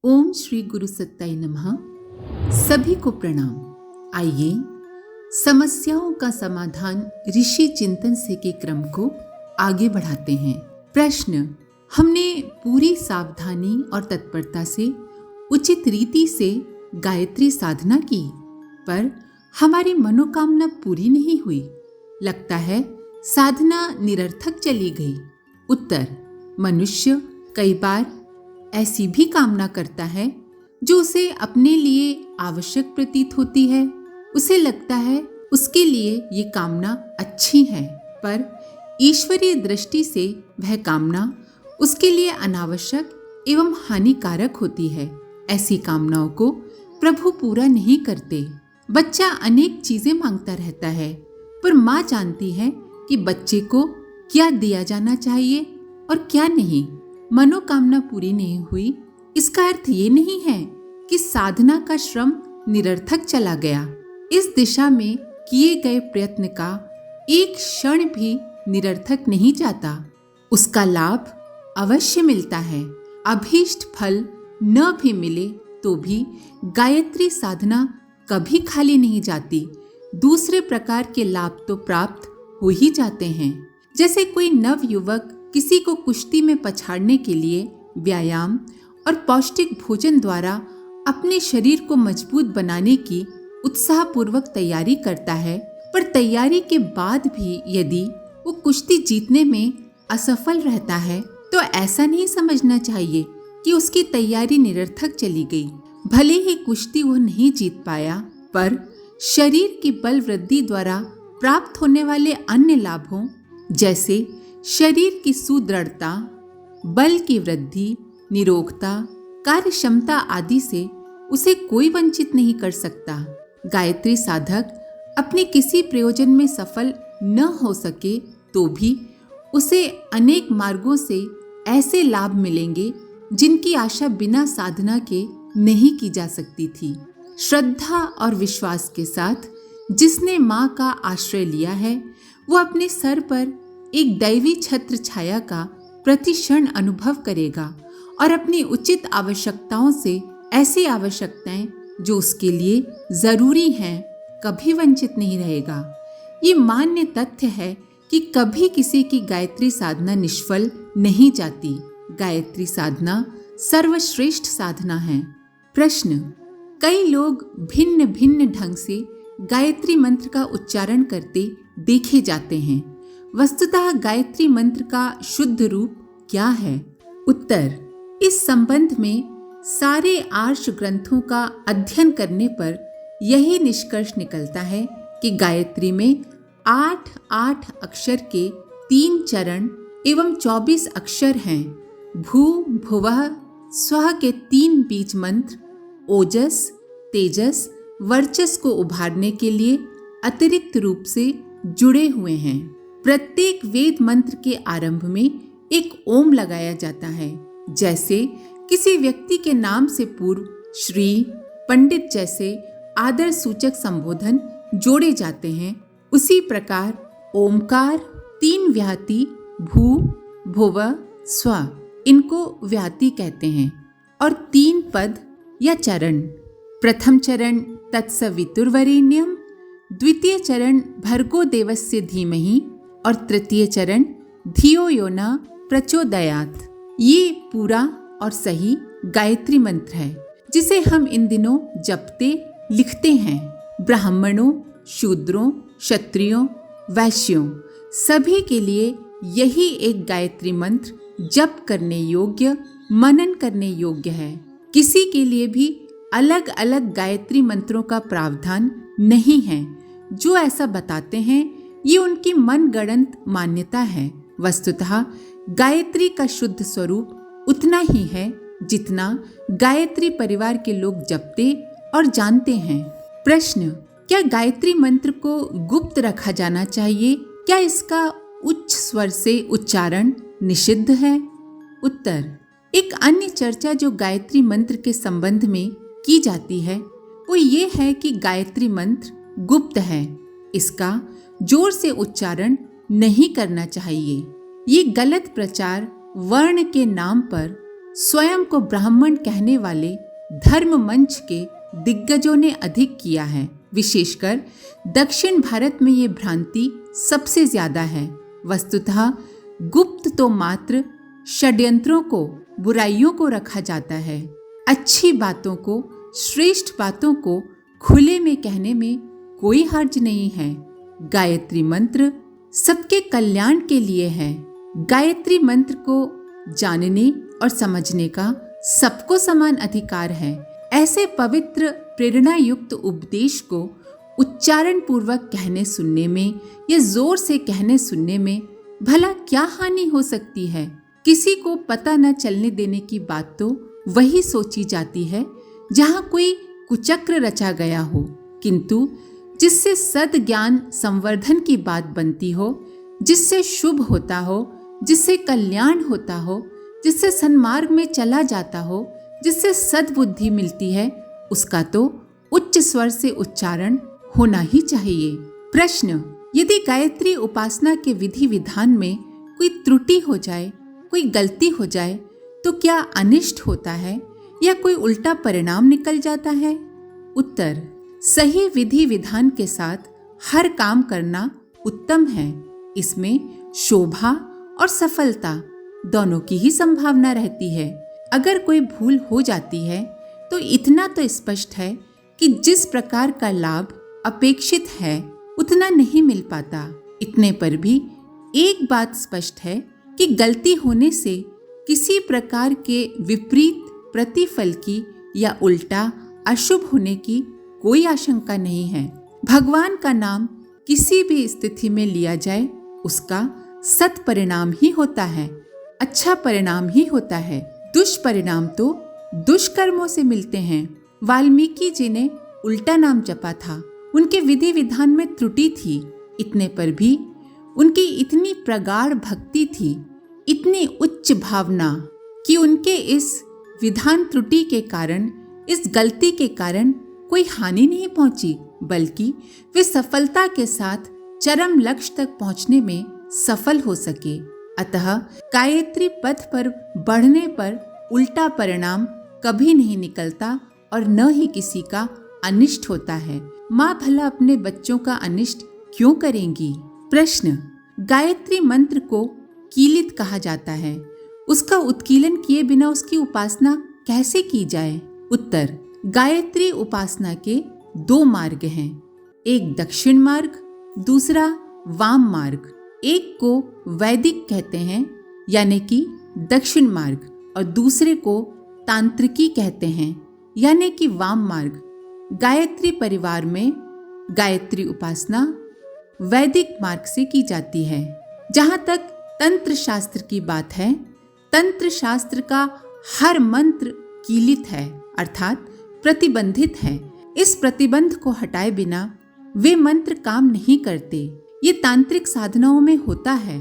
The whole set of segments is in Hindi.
ओम श्री गुरु सत्ताई नमः। सभी को प्रणाम। आइए समस्याओं का समाधान ऋषि चिंतन से के क्रम को आगे बढ़ाते हैं। प्रश्न: हमने पूरी सावधानी और तत्परता से उचित रीति से गायत्री साधना की, पर हमारी मनोकामना पूरी नहीं हुई। लगता है साधना निरर्थक चली गई। उत्तर: मनुष्य कई बार ऐसी भी कामना करता है जो उसे अपने लिए आवश्यक प्रतीत होती है। उसे लगता है उसके लिए ये कामना अच्छी है, पर ईश्वरीय दृष्टि से वह कामना उसके लिए अनावश्यक एवं हानिकारक होती है। ऐसी कामनाओं को प्रभु पूरा नहीं करते। बच्चा अनेक चीजें मांगता रहता है, पर माँ जानती है कि बच्चे को क्या दिया जाना चाहिए और क्या नहीं। मनोकामना पूरी नहीं हुई, इसका अर्थ ये नहीं है कि साधना का श्रम निरर्थक चला गया। इस दिशा में किए गए प्रयत्न का एक क्षण भी निरर्थक नहीं जाता। उसका लाभ अवश्य मिलता है। अभीष्ट फल न भी मिले तो भी गायत्री साधना कभी खाली नहीं जाती। दूसरे प्रकार के लाभ तो प्राप्त हो ही जाते हैं। जैसे कोई नव युवक किसी को कुश्ती में पछाड़ने के लिए व्यायाम और पौष्टिक भोजन द्वारा अपने शरीर को मजबूत बनाने की उत्साहपूर्वक तैयारी करता है, पर तैयारी के बाद भी यदि वो कुश्ती जीतने में असफल रहता है तो ऐसा नहीं समझना चाहिए कि उसकी तैयारी निरर्थक चली गई। भले ही कुश्ती वो नहीं जीत पाया, पर शरीर की बल वृद्धि द्वारा प्राप्त होने वाले अन्य लाभों जैसे शरीर की सुदृढ़ता, बल की वृद्धि, निरोगता, कार्य क्षमता आदि से उसे कोई वंचित नहीं कर सकता। गायत्री साधक अपने किसी प्रयोजन में सफल न हो सके तो भी उसे अनेक मार्गों से ऐसे लाभ मिलेंगे जिनकी आशा बिना साधना के नहीं की जा सकती थी। श्रद्धा और विश्वास के साथ जिसने माँ का आश्रय लिया है, वो अपने सर पर एक दैवी छत्र छाया का प्रतिक्षण अनुभव करेगा और अपनी उचित आवश्यकताओं से ऐसी आवश्यकताएं जो उसके लिए जरूरी हैं कभी वंचित नहीं रहेगा। ये मान्य तथ्य है कि कभी किसी की गायत्री साधना निष्फल नहीं जाती। गायत्री साधना सर्वश्रेष्ठ साधना है। प्रश्न: कई लोग भिन्न भिन्न ढंग से गायत्री मंत्र का उच्चारण करते देखे जाते हैं। वस्तुतः गायत्री मंत्र का शुद्ध रूप क्या है? उत्तर: इस संबंध में सारे आर्ष ग्रंथों का अध्ययन करने पर यही निष्कर्ष निकलता है कि गायत्री में 8 अक्षर के 3 चरण एवं 24 अक्षर हैं। भू भुवः स्वः के 3 बीज मंत्र ओजस, तेजस, वर्चस को उभारने के लिए अतिरिक्त रूप से जुड़े हुए हैं। प्रत्येक वेद मंत्र के आरंभ में एक ओम लगाया जाता है। जैसे किसी व्यक्ति के नाम से पूर्व श्री, पंडित जैसे आदर सूचक संबोधन जोड़े जाते हैं, उसी प्रकार ओमकार 3 व्याहति भू, भुव, स्व, इनको व्याहति कहते हैं, और 3 पद या चरण। प्रथम चरण तत्सवितुर्वरेण्यम, द्वितीय चरण भर्गो देवस्य धीमहि और तृतीय चरण धियो यो न प्रचोदयात्। ये पूरा और सही गायत्री मंत्र है जिसे हम इन दिनों जपते लिखते हैं। ब्राह्मणों, शूद्रों, क्षत्रियों, वैश्यों सभी के लिए यही एक गायत्री मंत्र जप करने योग्य, मनन करने योग्य है। किसी के लिए भी अलग अलग गायत्री मंत्रों का प्रावधान नहीं है। जो ऐसा बताते हैं ये उनकी मनगढ़ंत मान्यता है। वस्तुतः गायत्री का शुद्ध स्वरूप उतना ही है जितना गायत्री परिवार के लोग जपते और जानते हैं। प्रश्न: क्या गायत्री मंत्र को गुप्त रखा जाना चाहिए? क्या इसका उच्च स्वर से उच्चारण निषिद्ध है? उत्तर: एक अन्य चर्चा जो गायत्री मंत्र के संबंध में की जाती है वो ये है कि गायत्री मंत्र गुप्त है। इसका जोर से उच्चारण नहीं करना चाहिए। ये गलत प्रचार वर्ण के नाम पर स्वयं को ब्राह्मण कहने वाले धर्म मंच के दिग्गजों ने अधिक किया है। विशेषकर दक्षिण भारत में ये भ्रांति सबसे ज्यादा है। वस्तुतः गुप्त तो मात्र षड्यंत्रों को, बुराइयों को रखा जाता है। अच्छी बातों को, श्रेष्ठ बातों को खुले में कहने में कोई हर्ज नहीं है। गायत्री मंत्र सबके कल्याण के लिए है। गायत्री मंत्र को जानने और समझने का सबको समान अधिकार है। ऐसे पवित्र प्रेरणा युक्त उपदेश को उच्चारण पूर्वक कहने सुनने में या जोर से कहने सुनने में भला क्या हानि हो सकती है। किसी को पता न चलने देने की बात तो वही सोची जाती है जहाँ कोई कुचक्र रचा गया हो, किंतु जिससे सद ज्ञान संवर्धन की बात बनती हो, जिससे शुभ होता हो, जिससे कल्याण होता हो, जिससे सन्मार्ग में चला जाता हो, जिससे सद्बुद्धि मिलती है, उसका तो उच्च स्वर से उच्चारण होना ही चाहिए। प्रश्न: यदि गायत्री उपासना के विधि विधान में कोई त्रुटि हो जाए, कोई गलती हो जाए, तो क्या अनिष्ट होता है या कोई उल्टा परिणाम निकल जाता है? उत्तर: सही विधि विधान के साथ हर काम करना उत्तम है। इसमें शोभा और सफलता दोनों की ही संभावना रहती है। अगर कोई भूल हो जाती है तो इतना तो स्पष्ट है कि जिस प्रकार का लाभ अपेक्षित है उतना नहीं मिल पाता। इतने पर भी एक बात स्पष्ट है कि गलती होने से किसी प्रकार के विपरीत प्रतिफल की या उल्टा अशुभ होने की कोई आशंका नहीं है। भगवान का नाम किसी भी स्थिति में लिया जाए, उसका सत् परिणाम ही होता है, अच्छा परिणाम ही होता है। दुष्परिणाम तो दुष्कर्मों से मिलते हैं। वाल्मीकि जी ने उल्टा नाम जपा था, उनके विधि विधान में त्रुटि थी। इतने पर भी उनकी इतनी प्रगाढ़ भक्ति थी, इतनी उच्च भावना कि उनके इस विधान त्रुटि के कारण, इस गलती के कारण कोई हानि नहीं पहुंची, बल्कि वे सफलता के साथ चरम लक्ष्य तक पहुंचने में सफल हो सके। अतः गायत्री पथ पर बढ़ने पर उल्टा परिणाम कभी नहीं निकलता और न ही किसी का अनिष्ट होता है। माँ भला अपने बच्चों का अनिष्ट क्यों करेंगी? प्रश्न: गायत्री मंत्र को कीलित कहा जाता है, उसका उत्कीलन किए बिना उसकी उपासना कैसे की जाए? उत्तर: गायत्री उपासना के दो मार्ग हैं, एक दक्षिण मार्ग, दूसरा वाम मार्ग। एक को वैदिक कहते हैं यानी कि दक्षिण मार्ग, और दूसरे को तांत्रिकी कहते हैं यानी कि वाम मार्ग। गायत्री परिवार में गायत्री उपासना वैदिक मार्ग से की जाती है। जहाँ तक तंत्र शास्त्र की बात है, तंत्र शास्त्र का हर मंत्र कीलित है, अर्थात प्रतिबंधित है। इस प्रतिबंध को हटाए बिना वे मंत्र काम नहीं करते। ये तांत्रिक साधनाओं में होता है।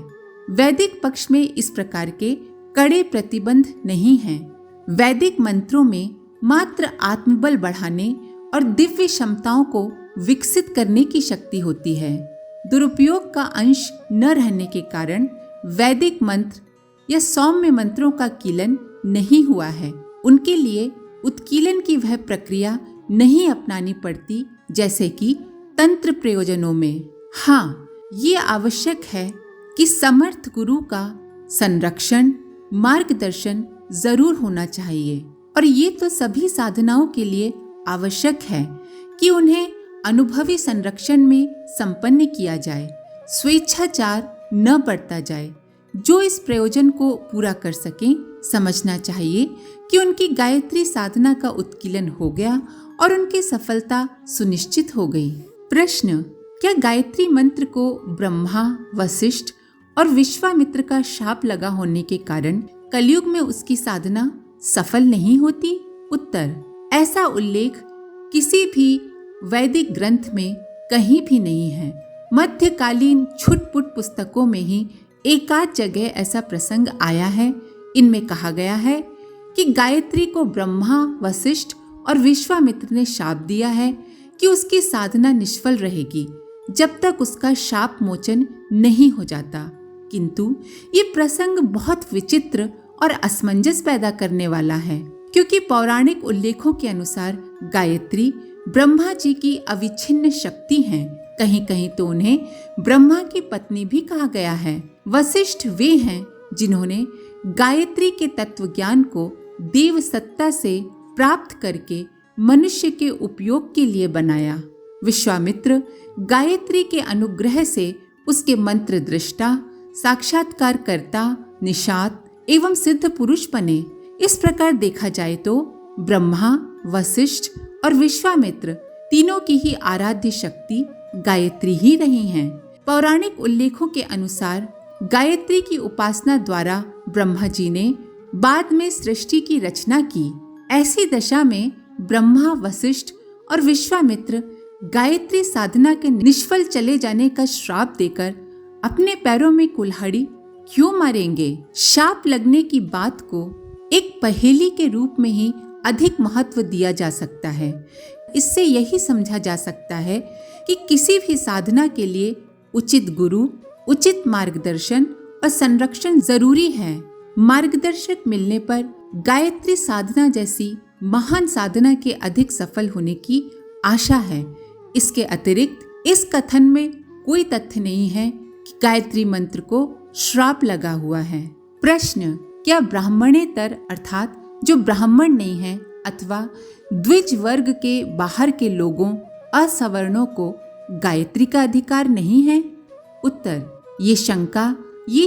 वैदिक पक्ष में इस प्रकार के कड़े प्रतिबंध नहीं हैं। वैदिक मंत्रों में मात्र आत्मबल बढ़ाने और दिव्य क्षमताओं को विकसित करने की शक्ति होती है। दुरुपयोग का अंश न रहने के कारण वैदिक मंत्र या सौम्य मंत्रों का कीलन नहीं हुआ है। उनके लिए उत्कीलन की वह प्रक्रिया नहीं अपनानी पड़ती जैसे कि तंत्र प्रयोजनों में। हाँ, ये आवश्यक है कि समर्थ गुरु का संरक्षण, मार्गदर्शन जरूर होना चाहिए, और ये तो सभी साधनाओं के लिए आवश्यक है कि उन्हें अनुभवी संरक्षण में संपन्न किया जाए। स्वेच्छाचार न बरता जाए। जो इस प्रयोजन को पूरा कर सकें, समझना चाहिए कि उनकी गायत्री साधना का उत्कीलन हो गया और उनकी सफलता सुनिश्चित हो गई। प्रश्न: क्या गायत्री मंत्र को ब्रह्मा, वशिष्ठ और विश्वामित्र का शाप लगा होने के कारण कलयुग में उसकी साधना सफल नहीं होती? उत्तर: ऐसा उल्लेख किसी भी वैदिक ग्रंथ में कहीं भी नहीं है। मध्यकालीन छुटपुट पुस्तकों में ही एकाध जगह ऐसा प्रसंग आया है। इनमें कहा गया है कि गायत्री को ब्रह्मा, वशिष्ठ और विश्वामित्र ने शाप दिया है कि उसकी साधना निष्फल रहेगी जब तक उसका शाप मोचन नहीं हो जाता। किंतु ये प्रसंग बहुत विचित्र और असमंजस पैदा करने वाला है, क्योंकि पौराणिक उल्लेखों के अनुसार गायत्री ब्रह्मा जी की अविच्छिन्न शक्ति हैं। कहीं कहीं तो उन्हें ब्रह्मा की पत्नी भी कहा गया है। वशिष्ठ वे हैं जिन्होंने गायत्री के तत्व ज्ञान को देव सत्ता से प्राप्त करके मनुष्य के उपयोग के लिए बनाया। विश्वामित्र गायत्री के अनुग्रह से उसके मंत्र दृष्टा, साक्षात्कारकर्ता, निषाद एवं सिद्ध पुरुष बने। इस प्रकार देखा जाए तो ब्रह्मा, वशिष्ठ और विश्वामित्र तीनों की ही आराध्य शक्ति गायत्री ही रही हैं। पौराणिक उल्लेखों के अनुसार गायत्री की उपासना द्वारा ब्रह्मा जी ने बाद में सृष्टि की रचना की। ऐसी दशा में ब्रह्मा, वशिष्ठ और विश्वामित्र गायत्री साधना के निष्फल चले जाने का श्राप देकर अपने पैरों में कुल्हाड़ी क्यों मारेंगे? शाप लगने की बात को एक पहेली के रूप में ही अधिक महत्व दिया जा सकता है। इससे यही समझा जा सकता है कि किसी भी साधना के लिए उचित गुरु, उचित मार्गदर्शन और संरक्षण जरूरी है। मार्गदर्शक मिलने पर गायत्री साधना जैसी महान साधना के अधिक सफल होने की आशा है। इसके अतिरिक्त इस कथन में कोई तथ्य नहीं है कि गायत्री मंत्र को श्राप लगा हुआ है। प्रश्न, क्या ब्राह्मणेतर अर्थात जो ब्राह्मण नहीं है अथवा द्विज वर्ग के बाहर के लोगों, असवर्णों को गायत्री का अधिकार नहीं है? उत्तर, ये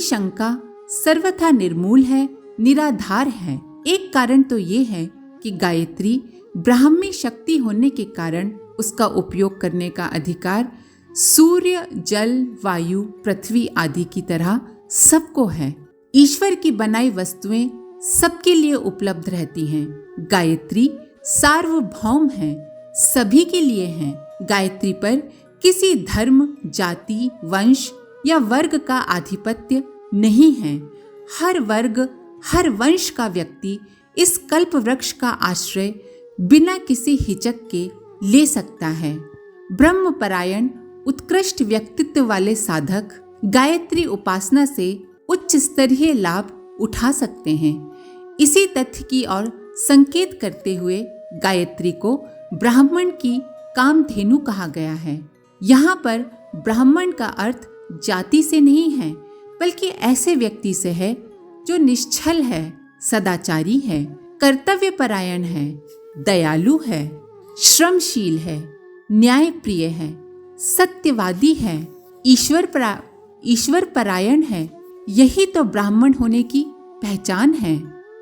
शंका सर्वथा निर्मूल है, निराधार है। एक कारण तो ये है कि गायत्री ब्राह्मी शक्ति होने के कारण उसका उपयोग करने का अधिकार सूर्य, जल, वायु, पृथ्वी आदि की तरह सबको है। ईश्वर की बनाई वस्तुएं सबके लिए उपलब्ध रहती हैं। गायत्री सार्वभौम है, सभी के लिए है। गायत्री पर किसी धर्म, जाति, वंश या वर्ग का आधिपत्य नहीं है। हर वर्ग, हर वंश का व्यक्ति इस कल्प वृक्ष का आश्रय बिना किसी हिचक के ले सकता है। ब्रह्मपरायण उत्कृष्ट व्यक्तित्व वाले साधक गायत्री उपासना से उच्च स्तरीय लाभ उठा सकते हैं। इसी तथ्य की ओर संकेत करते हुए गायत्री को ब्राह्मण की कामधेनु कहा गया है। यहाँ पर ब्राह्मण का अर्थ जाति से नहीं है, बल्कि ऐसे व्यक्ति से है जो निश्चल है, सदाचारी है, कर्तव्यपरायण है, दयालु है, श्रमशील है, न्यायप्रिय है, सत्यवादी है, ईश्वर परायण है। यही तो ब्राह्मण होने की पहचान है।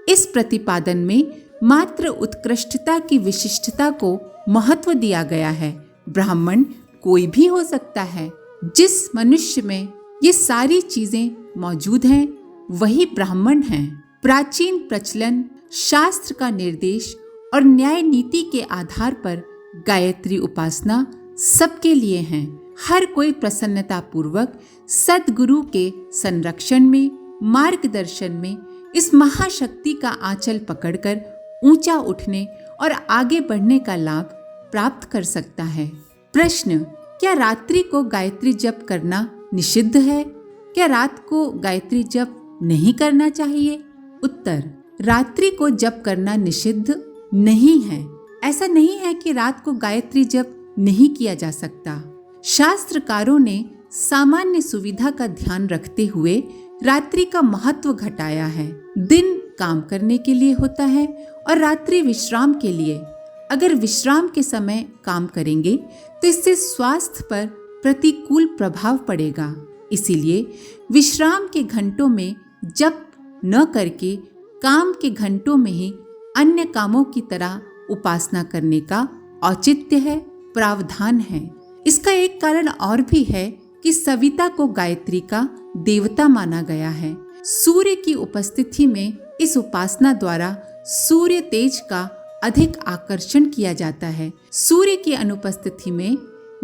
इस प्रतिपादन में मात्र उत्कृष्टता की विशिष्टता को महत्व दिया गया है। ब्राह्मण कोई भी हो सकता है। जिस मनुष्य में ये सारी चीजें मौजूद हैं, वही ब्राह्मण है। प्राचीन प्रचलन, शास्त्र का निर्देश और न्याय नीति के आधार पर गायत्री उपासना सबके लिए है। हर कोई प्रसन्नता पूर्वक सद्गुरु के संरक्षण में, मार्गदर्शन में इस महाशक्ति का आंचल पकड़कर ऊंचा उठने और आगे बढ़ने का लाभ प्राप्त कर सकता है। प्रश्न, क्या रात्रि को गायत्री जप करना निषिद्ध है? क्या रात को गायत्री जप नहीं करना चाहिए? उत्तर, रात्रि को जप करना निषिद्ध नहीं है। ऐसा नहीं है कि रात को गायत्री जप नहीं किया जा सकता। शास्त्रकारों ने सामान्य सुविधा का ध्यान रखते हुए रात्रि का महत्व घटाया है। दिन काम करने के लिए होता है और रात्रि विश्राम के लिए। अगर विश्राम के समय काम करेंगे तो इससे स्वास्थ्य पर प्रतिकूल प्रभाव पड़ेगा। इसीलिए विश्राम के घंटों में जप न करके काम के घंटों में ही अन्य कामों की तरह उपासना करने का औचित्य है, प्रावधान है। इसका एक कारण और भी है कि सविता को गायत्री का देवता माना गया है। सूर्य की उपस्थिति में इस उपासना द्वारा सूर्य तेज का अधिक आकर्षण किया जाता है। सूर्य की अनुपस्थिति में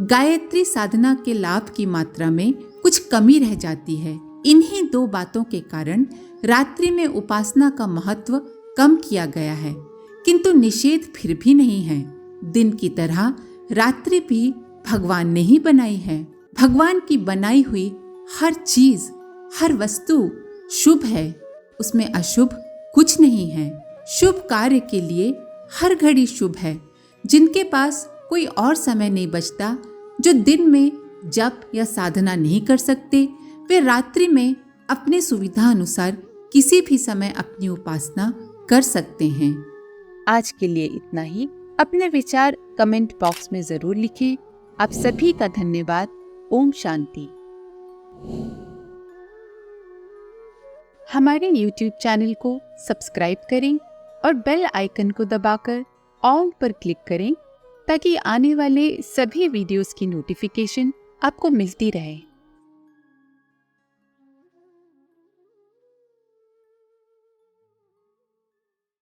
गायत्री साधना के लाभ की मात्रा में कुछ कमी रह जाती है। इन्हीं दो बातों के कारण रात्रि में उपासना का महत्व कम किया गया है, किंतु निषेध फिर भी नहीं है। दिन की तरह रात्रि भी भगवान ने ही बनाई है। भगवान की बनाई हुई हर चीज, हर वस्तु शुभ है, उसमें अशुभ कुछ नहीं है। शुभ कार्य के लिए हर घड़ी शुभ है। जिनके पास कोई और समय नहीं बचता, जो दिन में जप या साधना नहीं कर सकते, वे रात्रि में अपने सुविधा अनुसार किसी भी समय अपनी उपासना कर सकते हैं। आज के लिए इतना ही। अपने विचार कमेंट बॉक्स में जरूर लिखें। आप सभी का धन्यवाद। ओम शांति। हमारे YouTube चैनल को सब्सक्राइब करें और बेल आइकन को दबाकर ऑल पर क्लिक करें ताकि आने वाले सभी वीडियोस की नोटिफिकेशन आपको मिलती रहे।